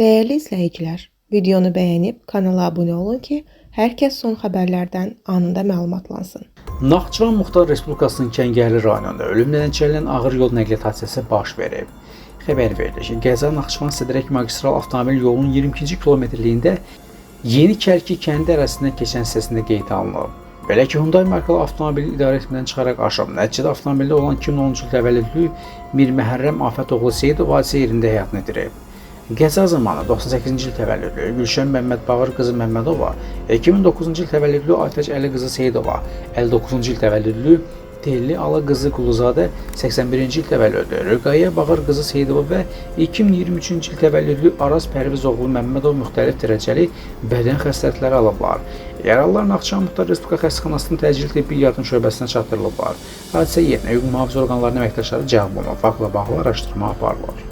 Değerli izləyicilər, videonu bəyənib kanala abunə olun ki, hər kəs son xəbərlərdən anında məlumatlansın. Naxçıvan Muxtar Respublikasının Kəngərli rayonunda ölüm nəticələnən ağır yol nəqliyyat hadisəsi baş verib. Xəbər verilir ki, qəza Naxçıvan Sədrək magistral avtomobil yolunun 22-ci kilometrliyində Yeni Kərki kəndi ərazisindən keçən hissəsində qeydə alınıb. Belə ki, Hyundai markalı avtomobil idarə etmədən çıxaraq aşıb. Nəticədə avtomobildə olan 2010-cu il təvəllüdlü Mir Məhərrəm Afətoğlu Seyidov hadisə yerində həyatını itirib. Qəza zamanı 98-ci il təvəllüdlü Gülşən Məmmədbağır qızı Məmmədova, 2009-cu il təvəllüdlü Aytaç Əli qızı Seyidova, 59-cu il təvəllüdlü Telli Ala qızı Quluzadə, 81-ci il təvəllüdlü Rüqayyə Bağır qızı Seyidova və 2023-cü il təvəllüdlü Araz Pərvizoğlu Məmmədov müxtəlif dərəcəli bədən xəstəlikləri alıblar. Yaralılar Naxçıvan Muxtar Respublika Xəstəxanasının təcili tibbi yardım şöbəsinə çatdırılıblar. Hadisə yerinə hüquq mühafizə orqanlarının əməkdaşları cəlb olunub. Faktla bağlı araşdırma aparılır.